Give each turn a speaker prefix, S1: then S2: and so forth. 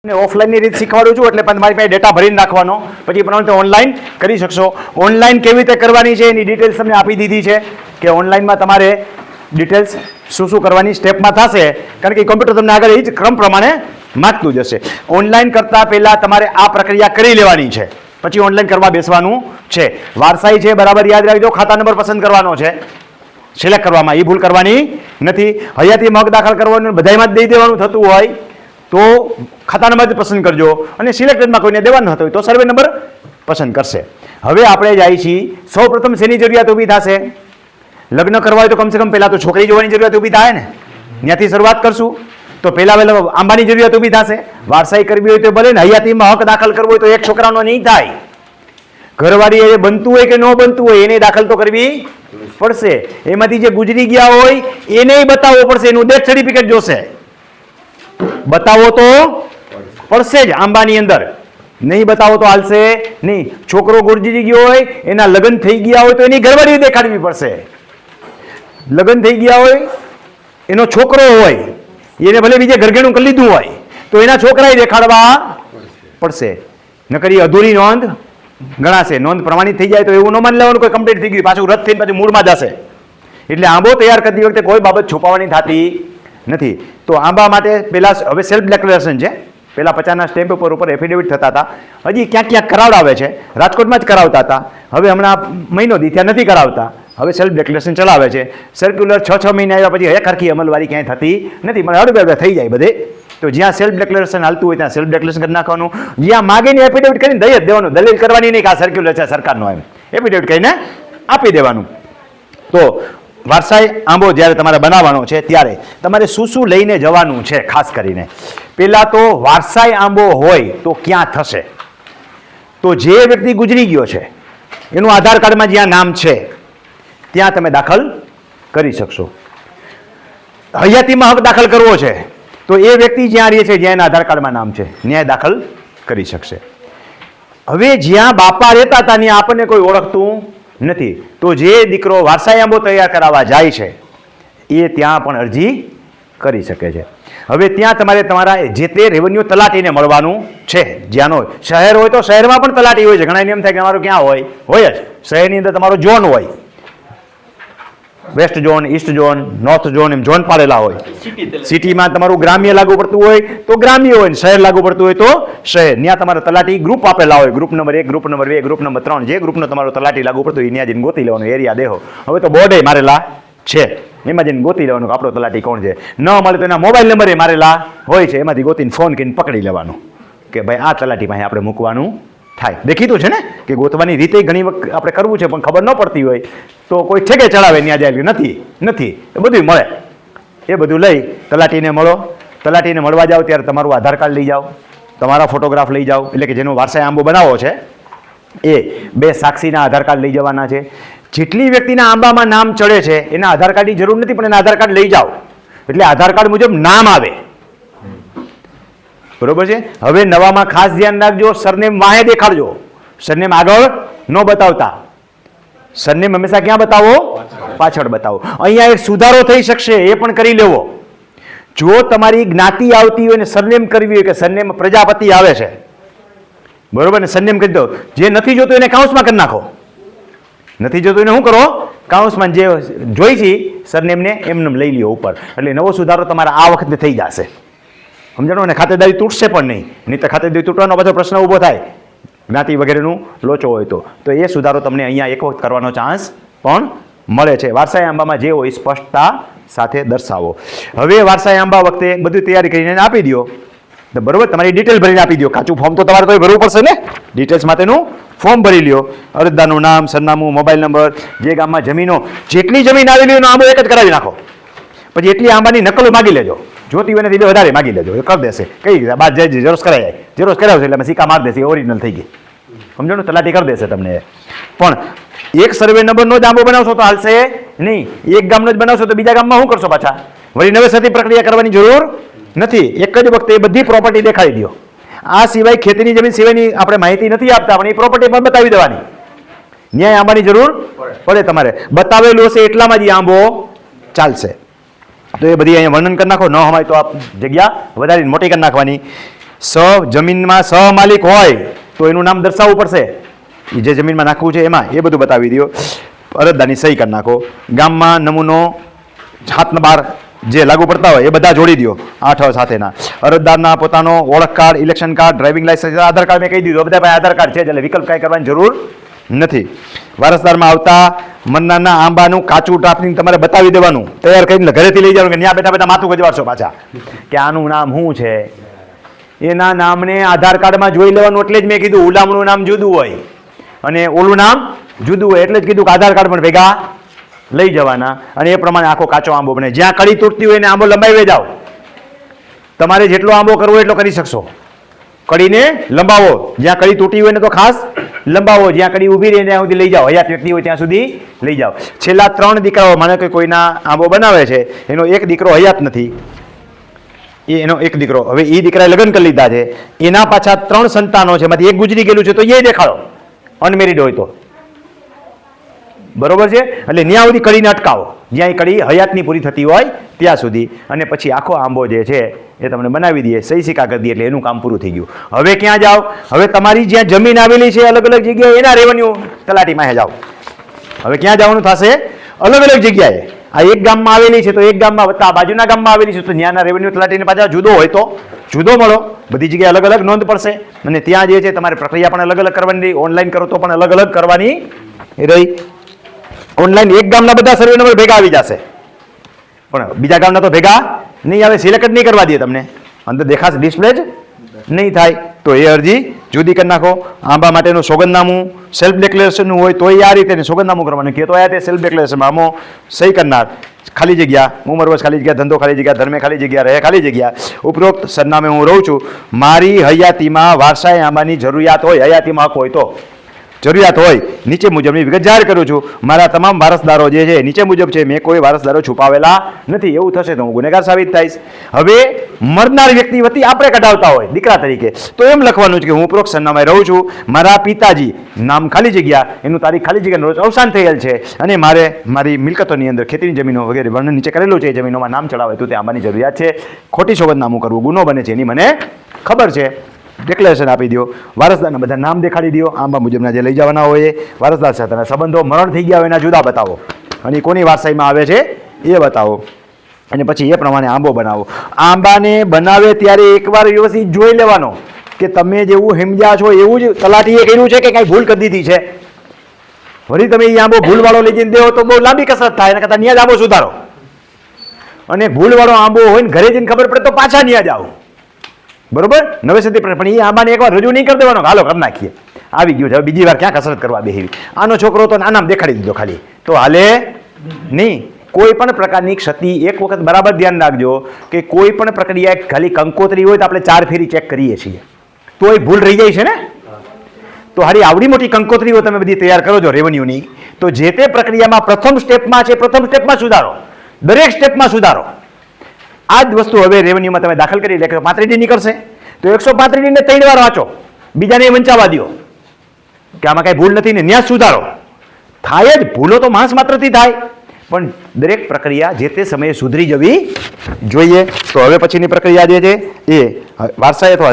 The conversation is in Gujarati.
S1: ઓફલાઈનની રીત શીખવાડું છું એટલે તમારી પાસે ડેટા ભરીને રાખવાનો પછી પણ તમે ઓનલાઈન કરી શકશો. ઓનલાઈન કેવી રીતે કરવાની છે એની ડિટેલ્સ તમને આપી દીધી છે કે ઓનલાઈનમાં તમારે ડિટેલ્સ શું શું કરવાની સ્ટેપમાં થશે, કારણ કે કમ્પ્યુટર તમને આગળ એ જ ક્રમ પ્રમાણે માગતું જશે. ઓનલાઈન કરતાં પહેલાં તમારે આ પ્રક્રિયા કરી લેવાની છે, પછી ઓનલાઈન કરવા બેસવાનું છે. વારસાઈ છે બરાબર યાદ રાખજો, ખાતા નંબર પસંદ કરવાનો છે સિલેક્ટ કરવામાં, એ ભૂલ કરવાની નથી. હયાતી મગ દાખલ કરવાનું બધામાં જ દઈ દેવાનું થતું હોય તો ખાતા નંબર જ પસંદ કરજો, અને સિલેક્ટેડમાં કોઈને દેવાનું થતું હોય તો સર્વે નંબર પસંદ કરશે. હવે આપણે જાય છીએ, સૌ પ્રથમ શેની જરૂરિયાત ઊભી થશે? લગ્ન કરવા હોય તો કમસે કમ પહેલાં તો છોકરી જોવાની જરૂરિયાત ઊભી થાય ને, ત્યાંથી શરૂઆત કરશું. તો પહેલાં આંબાની જરૂરિયાત ઊભી થશે. વારસાઈ કરવી હોય તો ભલે ને, હયાતીમાં હક દાખલ કરવો હોય તો એક છોકરાનો નહીં થાય. ઘરવાળી એ બનતું હોય કે ન બનતું હોય એને દાખલ તો કરવી પડશે. એમાંથી જે ગુજરી ગયા હોય એને બતાવવો પડશે, એનું ડેથ સર્ટિફિકેટ જોશે, બતાવો તો પડશે જ આંબાની અંદર, નહીં બતાવો તો હાલશે નહીં. છોકરો ગુજરી ગયો હોય, એના લગ્ન થઈ ગયા હોય તો એની ઘરવાળી દેખાડવી પડશે. લગ્ન થઈ ગયા હોય, એનો છોકરો હોય, એને ભલે બીજે ઘરઘેણું કરી લીધું હોય તો એના છોકરાએ દેખાડવા પડશે, નકર એ અધૂરી નોંધ ગણાશે. નોંધ પ્રમાણિત થઈ જાય તો એવું ન માની લેવાનું કોઈ કમ્પ્લીટ થઈ ગયું, પાછું રદ થઈને પાછું મૂળમાં જશે. એટલે આંબો તૈયાર કરતી વખતે કોઈ બાબત છુપાવવાની થતી નથી. તો આંબા માટે પહેલાં હવે સેલ્ફ ડિક્લેરેશન છે. પહેલાં 50ના સ્ટેમ્પ ઉપર એફિડેવિટ થતા હતા, હજી ક્યાંક ક્યાંક કરાવડાવે છે. રાજકોટમાં જ કરાવતા હતા, હવે હમણાં મહિનો દી ત્યાં નથી કરાવતા, હવે સેલ્ફ ડિક્લેરેશન ચલાવે છે. સર્ક્યુલર 6 મહિના આવ્યા પછી એક હરખી અમલવારી ક્યાંય થતી નથી, પણ હળવે થઈ જાય બધે. તો જ્યાં સેલ્ફ ડિક્લેરેશન હાલતું હોય ત્યાં સેલ્ફ ડિક્લેરેશન કરી નાખવાનું, જ્યાં માગે ને એફિડેવિટ કરીને દઈ જ દેવાનું, દલીલ કરવાની નહીં કે આ સર્ક્યુલર છે સરકારનો, એમ એફિડેવિટ કહીને આપી દેવાનું. તો વારસાઈ આંબો જ્યારે તમારે બનાવવાનો છે ત્યારે તમારે શું શું લઈને જવાનું છે ખાસ કરીને? પહેલાં તો વારસાઈ આંબો હોય તો ક્યાં થશે? તો જે વ્યક્તિ ગુજરી ગયો છે એનું આધાર કાર્ડમાં જ્યાં નામ છે ત્યાં તમે દાખલ કરી શકશો. હયાતીમાં હક દાખલ કરવો છે તો એ વ્યક્તિ જ્યાં રહે છે, જ્યાં એના આધાર કાર્ડમાં નામ છે, ન્યાય દાખલ કરી શકશે. હવે જ્યાં બાપા રહેતા હતા ત્યાં આપણને કોઈ ઓળખતું નથી, તો જે દીકરો વારસાઈ આંબો તૈયાર કરાવવા જાય છે એ ત્યાં પણ અરજી કરી શકે છે. હવે ત્યાં તમારે તમારા જે તે રેવન્યુ તલાટીને મળવાનું છે. જ્યાંનો શહેર હોય તો શહેરમાં પણ તલાટી હોય છે. ઘણા એમ થાય કે અમારું ક્યાં હોય જ. શહેરની અંદર તમારો ઝોન હોય, west zone, east zone, north zone, એમ ઝોન પાડેલા હોય. સિટીમાં તમારું ગ્રામ્ય લાગુ પડતું હોય તો ગ્રામ્ય હોય, શહેર લાગુ પડતું હોય તો શહેર. ત્યાં તમારા તલાટી ગ્રુપ આપેલા હોય, group number 1, group number 2, group number 3, જે ગ્રુપનો તમારો તલાટી લાગુ પડતો હોય ત્યાં જઈને ગોતી લેવાનું, એરિયા દેહો. હવે તો બોર્ડે મારેલા છે, એમાં જઈને ગોતી લેવાનું કે આપણો તલાટી કોણ છે. ન મળે તો એના મોબાઈલ નંબરે મારેલા હોય છે, એમાંથી ગોતીને ફોન કરીને પકડી લેવાનું કે ભાઈ આ તલાટી પાસે આપણે મૂકવાનું થાય. દેખીતું છે ને કે ગોતવાની રીતે ઘણી વખત આપણે કરવું છે પણ ખબર ન પડતી હોય તો કોઈ ઠેકે ચડાવે ત્યાં જાય નથી એ બધું મળે. એ બધું લઈ તલાટીને મળો. તલાટીને મળવા જાઓ ત્યારે તમારું આધાર કાર્ડ લઈ જાઓ, તમારા ફોટોગ્રાફ લઈ જાઓ, એટલે કે જેનો વારસાઈ આંબો બનાવો છે એ 2 સાક્ષીના આધાર કાર્ડ લઈ જવાના છે. જેટલી વ્યક્તિના આંબામાં નામ ચડે છે એના આધાર કાર્ડની જરૂર નથી, પણ એના આધાર કાર્ડ લઈ જાઓ એટલે આધાર કાર્ડ મુજબ નામ આવે, બરોબર છે. હવે નવામાં ખાસ ધ્યાન રાખજો, સરનેમ વાહે દેખાડજો, સરનેમ આગળ ન બતાવતા. સરનેમ હંમેશા ક્યાં બતાવો? પાછળ બતાવો. અહીંયા એક સુધારો થઈ શકશે, એ પણ કરી લેવો. જો તમારી જ્ઞાતિ આવતી હોય ને સરનેમ કરવી હોય, કે સરનેમ પ્રજાપતિ આવે છે, બરોબર ને, સરનેમ કરી દો. જે નથી જોતું એને કાઉન્સમાં કરી નાખો. નથી જોતું એને શું કરો? કાઉન્સમાં. જે જોઈ છે સરનેમને એમને લઈ લ્યો ઉપર, એટલે નવો સુધારો તમારા આ વખતે થઈ જશે. સમજાણો ને? ખાતેદારી તૂટશે પણ નહીં તો ખાતેદારી તૂટવાનો બધો પ્રશ્ન ઊભો થાય, જ્ઞાતિ વગેરેનું લોચો હોય તો એ સુધારો તમને અહીંયા એક વખત કરવાનો ચાન્સ પણ મળે છે. વારસાઈ આંબામાં જે હોય સ્પષ્ટતા સાથે દર્શાવો. હવે વારસાઈ આંબા વખતે બધી તૈયારી કરીને આપી દો, તો બરોબર તમારી ડિટેલ ભરીને આપી દો. કાચું ફોર્મ તો તમારે તો ભરવું પડશે ને, ડિટેલ્સ માટેનું ફોર્મ ભરી લ્યો. અરજદારનું નામ, સરનામું, મોબાઈલ નંબર, જે ગામમાં જમીનો, જેટલી જમીન આવેલી હોય આંબો એક જ કરાવી નાખો. પછી એટલી આંબાની નકલો માગી લેજો, જોતી હોય ને તે વધારે માગી લેજો, એ કરી દેશે. કઈ રીતે બાદ જાય ઝેરોક્ષ કરાવી જાય, ઝેરોક્ષ કરાવશે એટલે સિક્કા મારી દેશે, ઓરિજિનલ થઈ ગઈ. સમજો, તલાટી કરી દેશે તમને. પણ એક સર્વે નંબરનો જ આંબો બનાવશો તો હાલશે નહીં, એક ગામનો જ બનાવશો તો બીજા ગામમાં શું કરશો? પાછા વળી નવેસરથી પ્રક્રિયા કરવાની જરૂર નથી. એક જ વખતે એ બધી પ્રોપર્ટી દેખાડી દો. આ સિવાય ખેતીની જમીન સિવાયની આપણે માહિતી નથી આપતા, પણ એ પ્રોપર્ટી પણ બતાવી દેવાની. ન્યાય આંબાની જરૂર પડે તમારે, બતાવેલું હશે એટલામાં જ આંબો ચાલશે. તો એ બધી અહીંયા વર્ણન કરી નાખો. ન હોય તો આ જગ્યા વધારીને મોટી કરી નાખવાની. જમીનમાં સહમાલિક હોય તો એનું નામ દર્શાવવું પડશે. એ જે જમીનમાં નાખવું છે એમાં એ બધું બતાવી દો. અરજદારની સહી કરી નાખો. ગામમાં નમૂનો 7/12 જે લાગુ પડતા હોય એ બધા જોડી દો 8 સાથેના. અરજદારના પોતાનો ઓળખ card, election card, driving licence, Aadhaar card મેં કહી દીધું. બધા પાસે આધાર કાર્ડ છે એટલે વિકલ્પ કાંઈ કરવાની જરૂર નથી. વારસદારમાં આવતા મન્નાના આંબાનું કાચું ડ્રાફ્ટિંગ તમારે બતાવી દેવાનું, તૈયાર કરીને ઘરેથી લઈ જવાનું કે ત્યાં બેઠા બેઠા માથું ગજવાડશો પાછા કે આનું નામ શું છે. એના નામને આધાર કાર્ડમાં જોઈ લેવાનું. એટલે જ મેં કીધું ઉલામણું નામ જુદું હોય અને ઓલું નામ જુદું હોય. એટલે જ કીધું કે આધાર કાર્ડ પણ ભેગા લઈ જવાના અને એ પ્રમાણે આખો કાચો આંબો બને. જ્યાં કડી તૂટતી હોય એને આંબો લંબાવી જાઓ. તમારે જેટલો આંબો કરવો એટલો કરી શકશો. કડીને લંબાવો. જ્યાં કડી તૂટી હોય ને તો ખાસ લંબાવો. જ્યાં કડી ઊભી રહીને ત્યાં સુધી લઈ જાઓ. હયાત વ્યક્તિ હોય ત્યાં સુધી લઈ જાઓ. છેલ્લા 3 દીકરાઓ, માનો કે કોઈના આંબો બનાવે છે, એનો એક દીકરો હયાત નથી, એનો એક દીકરો, હવે એ દીકરાએ લગ્ન કરી લીધા છે, એના પાછા 3 સંતાનો છે, એમાંથી એક ગુજરી ગયેલું છે, તો એ દેખાડો અનમેરિડ હોય તો. બરોબર છે? એટલે ત્યાં સુધી કડીને અટકાવો જ્યાં એ કડી હયાતની પૂરી થતી હોય ત્યાં સુધી, અને પછી આખો આંબો જે છે એ તમને બનાવી દઈએ, સહી સિક્કા કરી દઈએ એટલે એનું કામ પૂરું થઈ ગયું. હવે ક્યાં જાઓ? હવે તમારી જ્યાં જમીન આવેલી છે અલગ અલગ જગ્યાએ એના રેવન્યુ તલાટીમાં જાઓ. હવે ક્યાં જવાનું થશે? અલગ અલગ જગ્યાએ. આ એક ગામમાં આવેલી છે તો એક ગામમાં, વત્તા બાજુના ગામમાં આવેલી છે તો ત્યાંના રેવન્યુ તલાટીને પાછા જુદો હોય તો જુદો મળો. બધી જગ્યાએ અલગ અલગ નોંધ પડશે અને ત્યાં જે છે તમારે પ્રક્રિયા પણ અલગ અલગ કરવાની રહી. ઓનલાઈન કરો તો પણ અલગ અલગ કરવાની રહી. ઓનલાઈન એક ગામના બધા સર્વે નંબર ભેગા આવી જશે પણ બીજા ગામના તો ભેગા નહીં આવે. સિલેક્ટ નહીં કરવા દે તમને, અંદર દેખાશે, ડિસ્પ્લે જ નહીં થાય. તો એ અરજી જુદી કરી નાખો. આંબા માટેનું સોગંદનામું સેલ્ફ ડિક્લેરેશનનું હોય તો એ આ રીતે સોગંદનામું કરવાનું કહે તો આ તે સેલ્ફ ડિક્લેરેશનમાં આમો સહી કરનાર, ખાલી જગ્યા, ઉંમર વર્ષ ખાલી જગ્યા, ધંધો ખાલી જગ્યા, ધર્મે ખાલી જગ્યા, રહે ખાલી જગ્યા, ઉપરોક્ત સરનામે હું રહું છું, મારી હયાતીમાં વારસાઈ આંબાની જરૂરિયાત હોય, હયાતીમાં હક હોય તો જરૂરિયાત હોય, નીચે મુજબની વિગત જાહેર કરું છું. મારા તમામ વારસદારો જે છે નીચે મુજબ છે, મેં કોઈ વારસદારો છુપાવેલા નથી. એવું થશે તો હું ગુનેગાર સાબિત થઈશ. હવે મરનાર વ્યક્તિ વતી આપણે કઢાવતા હોય દીકરા તરીકે તો એમ લખવાનું છે કે હું ઉપરોક્ત સરનામે રહું છું, મારા પિતાજી નામ ખાલી જગ્યા, એનું તારીખ ખાલી જગ્યાનો રોજ અવસાન થયેલ છે અને મારે મારી મિલકતોની અંદર ખેતીની જમીનો વગેરે વર્ણન નીચે કરેલું છે. એ જમીનોમાં નામ ચડાવે તો તે આંબાની જરૂરિયાત છે. ખોટી સોગંદનામું કરવું ગુનો બને છે એની મને ખબર છે. ડિક્લેરેશન આપી દો. વારસદારના બધા નામ દેખાડી દો. આંબા મુજબના જે લઈ જવાના હોય એ વારસદાર સાથેના સંબંધો, મરણ થઈ ગયા હોય એના જુદા બતાવો અને કોની વારસાઈમાં આવે છે એ બતાવો અને પછી એ પ્રમાણે આંબો બનાવો. આંબાને બનાવે ત્યારે એકવાર વ્યવસ્થિત જોઈ લેવાનો કે તમે જેવું સમજ્યા છો એવું જ તલાટીએ કર્યું છે કે કાંઈ ભૂલ કરી દીધી છે. વળી તમે એ આંબો ભૂલવાળો લઈ જઈને દેવો તો બહુ લાંબી કસરત થાય. એના કરતાં ત્યાં જ આંબો સુધારો. અને ભૂલવાળો આંબો હોય ને ઘરે જઈને ખબર પડે તો પાછા ત્યાં જાઓ. બરોબર? નવેસરથી પણ એ આંબાને એકવાર રજૂ નહીં કરી દેવાનો, હાલો કરી નાખીએ, આવી ગયું છે, હવે બીજી વાર ક્યાં કસરત કરવા બેસી. આનો છોકરો તો આનામ દેખાડી દીધો ખાલી તો હાલે નહીં. કોઈ પણ પ્રકારની ક્ષતિ એક વખત બરાબર ધ્યાન રાખજો કે કોઈ પણ પ્રક્રિયા ખાલી કંકોત્રી હોય તો આપણે 4 ફેરી ચેક કરીએ છીએ તો એ ભૂલ રહી જાય છે ને. તો હારી આવડી મોટી કંકોત્રીઓ તમે બધી તૈયાર કરો છો રેવન્યુની, તો જે તે પ્રક્રિયામાં પ્રથમ સ્ટેપમાં છે, પ્રથમ સ્ટેપમાં સુધારો, દરેક સ્ટેપમાં સુધારો. આ જ વસ્તુ હવે રેવન્યુમાં તમે દાખલ કરી એટલે 135D નીકળશે તો 135D ને 3 વાર વાંચો, બીજાને વંચાવા દો કે આમાં કાંઈ ભૂલ નથી ને ન્યાસ સુધારો. થાય જ, ભૂલો તો માણસ માત્રથી થાય પણ દરેક પ્રક્રિયા જે તે સમયે સુધરી જવી જોઈએ. તો હવે પછીની પ્રક્રિયા જે છે એ વારસાઈ અથવા